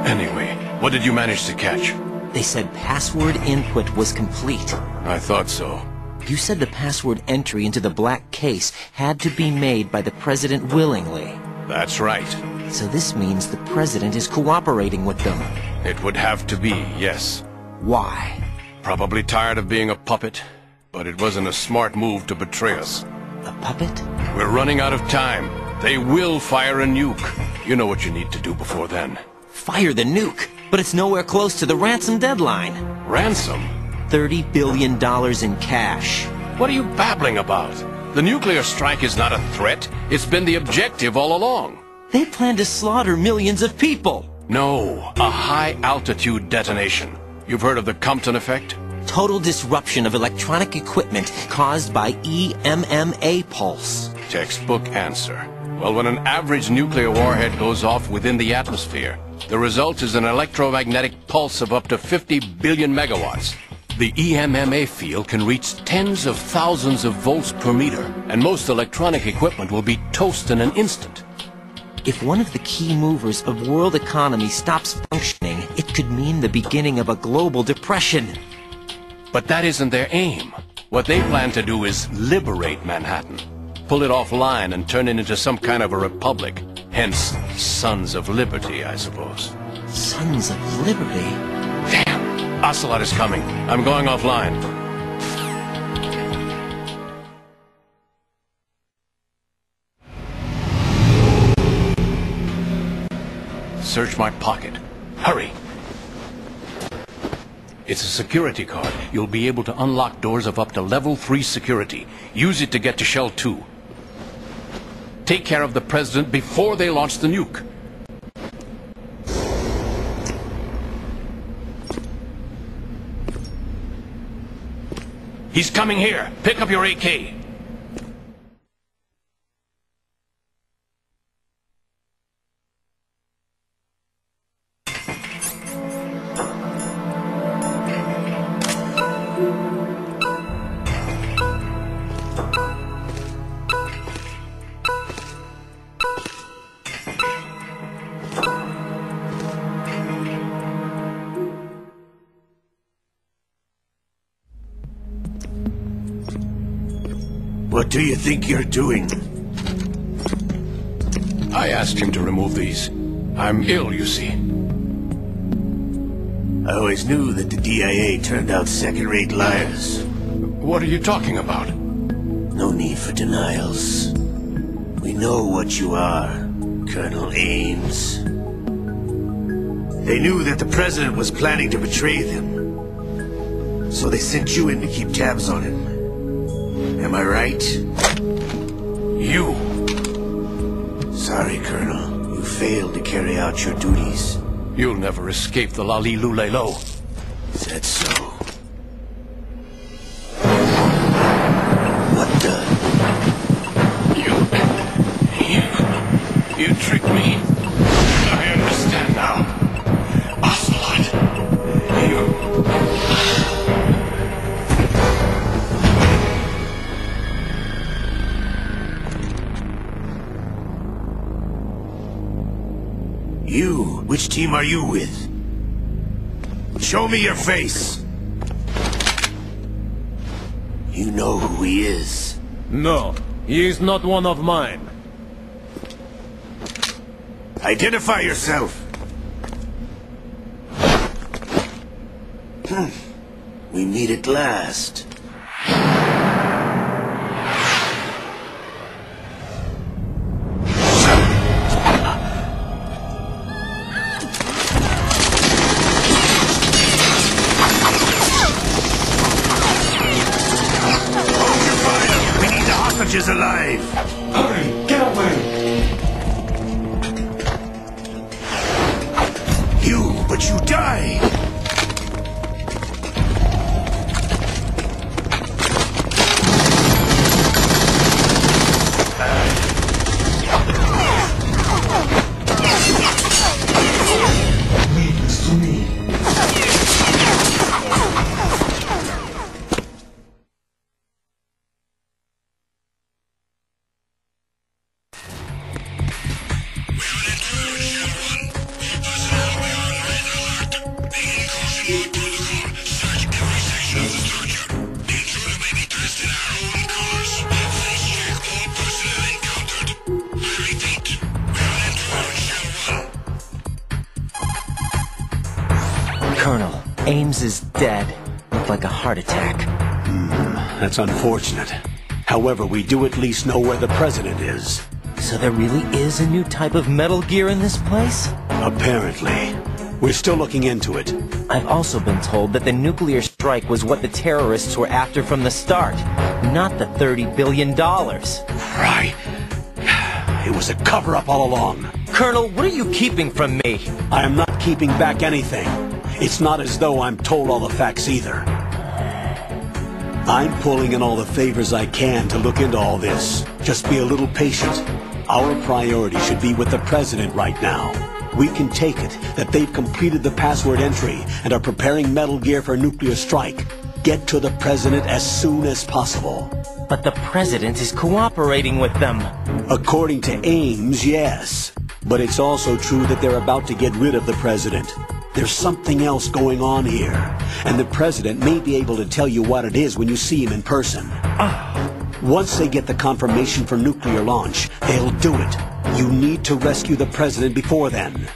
Anyway, what did you manage to catch? They said password input was complete. I thought so. You said the password entry into the black case had to be made by the president willingly. That's right. So this means the president is cooperating with them. It would have to be, yes. Why? Probably tired of being a puppet, but it wasn't a smart move to betray us. A puppet? We're running out of time. They will fire a nuke. You know what you need to do before then. Fire the nuke, but it's nowhere close to the ransom deadline. Ransom? $30 billion in cash. What are you babbling about? The nuclear strike is not a threat. It's been the objective all along. They plan to slaughter millions of people. No, a high-altitude detonation. You've heard of the Compton effect? Total disruption of electronic equipment caused by EMMA pulse. Textbook answer. Well, when an average nuclear warhead goes off within the atmosphere, the result is an electromagnetic pulse of up to 50 billion megawatts. The EMMA field can reach tens of thousands of volts per meter, and most electronic equipment will be toast in an instant. If one of the key movers of world economy stops functioning, it could mean the beginning of a global depression. But that isn't their aim. What they plan to do is liberate Manhattan. Pull it offline and turn it into some kind of a republic. Hence, Sons of Liberty, I suppose. Sons of Liberty? Damn! Ocelot is coming. I'm going offline. Search my pocket. Hurry! It's a security card. You'll be able to unlock doors of up to level 3 security. Use it to get to Shell 2. Take care of the president before they launch the nuke. He's coming here. Pick up your AK. What do you think you're doing? I asked him to remove these. I'm ill, you see. I always knew that the DIA turned out second-rate liars. What are you talking about? No need for denials. We know what you are, Colonel Ames. They knew that the president was planning to betray them. So they sent you in to keep tabs on him. Am I right? You! Sorry, Colonel. You failed to carry out your duties. You'll never escape the Lali-Lu-Lay-Lo. Is that so? What the? You tricked me. I understand now. Ocelot. You? Which team are you with? Show me your face! You know who he is. No, he is not one of mine. Identify yourself! We meet at last. Is alive! Hurry! Get away! But you die! Leave this to me. We are in intrusion, 1. Personnel, we are under Ames is dead. Looked like a heart attack. That's unfortunate. However, we do at least know where the president is. So there really is a new type of Metal Gear in this place? Apparently. We're still looking into it. I've also been told that the nuclear strike was what the terrorists were after from the start, not the $30 billion. Right. It was a cover-up all along. Colonel, what are you keeping from me? I am not keeping back anything. It's not as though I'm told all the facts either. I'm pulling in all the favors I can to look into all this. Just be a little patient. Our priority should be with the president right now. We can take it that they've completed the password entry and are preparing Metal Gear for a nuclear strike. Get to the president as soon as possible. But the president is cooperating with them. According to Ames, yes. But it's also true that they're about to get rid of the president. There's something else going on here, and the president may be able to tell you what it is when you see him in person. Once they get the confirmation for nuclear launch, they'll do it. You need to rescue the president before then.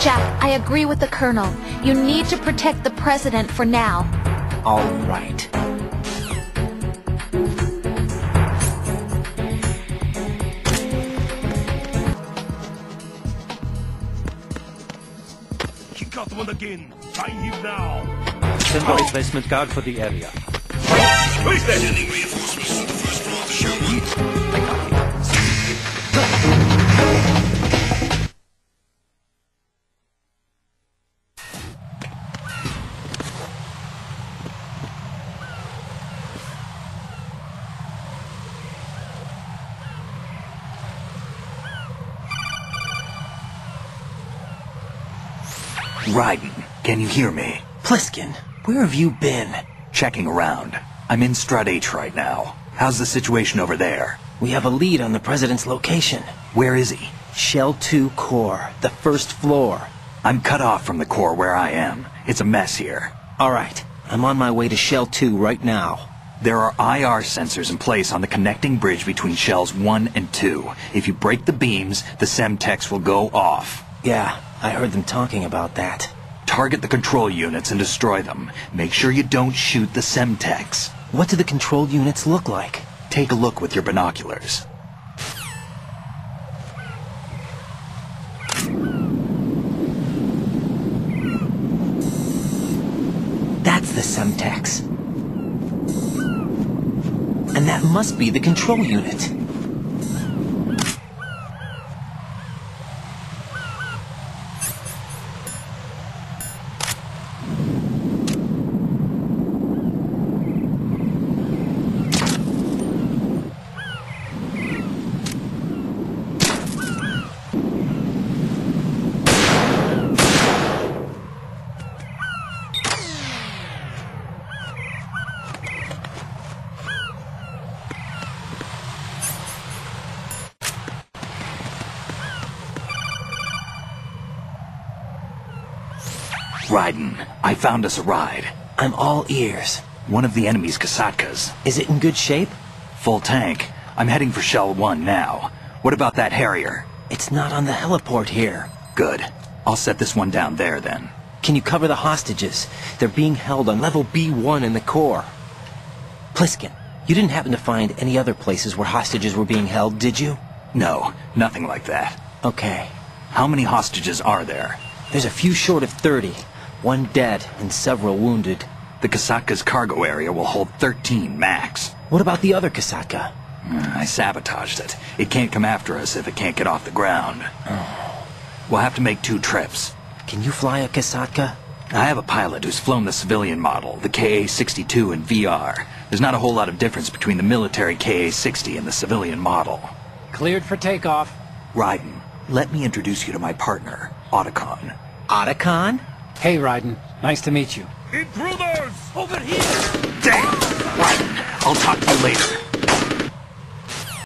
Jack, I agree with the Colonel. You need to protect the president for now. All right. Kick out one again. Find him now. Send a replacement guard for the area. Who's that? Sending reinforcements to the first floor of the show. I got you. Raiden, can you hear me? Pliskin, where have you been? Checking around. I'm in Strut H right now. How's the situation over there? We have a lead on the president's location. Where is he? Shell 2 core, the first floor. I'm cut off from the core where I am. It's a mess here. All right, I'm on my way to Shell 2 right now. There are IR sensors in place on the connecting bridge between Shells 1 and 2. If you break the beams, the Semtex will go off. Yeah, I heard them talking about that. Target the control units and destroy them. Make sure you don't shoot the Semtex. What do the control units look like? Take a look with your binoculars. That's the Semtex. And that must be the control unit. Raiden, I found us a ride. I'm all ears. One of the enemy's Kasatkas. Is it in good shape? Full tank. I'm heading for Shell 1 now. What about that Harrier? It's not on the heliport here. Good. I'll set this one down there then. Can you cover the hostages? They're being held on level B1 in the core. Pliskin, you didn't happen to find any other places where hostages were being held, did you? No, nothing like that. Okay. How many hostages are there? There's a few short of 30. One dead and several wounded. The Kasatka's cargo area will hold 13 max. What about the other Kasatka? I sabotaged it. It can't come after us if it can't get off the ground. We'll have to make 2 trips. Can you fly a Kasatka? I have a pilot who's flown the civilian model, the KA-62 in VR. There's not a whole lot of difference between the military KA-60 and the civilian model. Cleared for takeoff. Raiden, let me introduce you to my partner, Otacon. Otacon? Hey, Raiden. Nice to meet you. Intruders! Over here! Damn! Raiden, I'll talk to you later.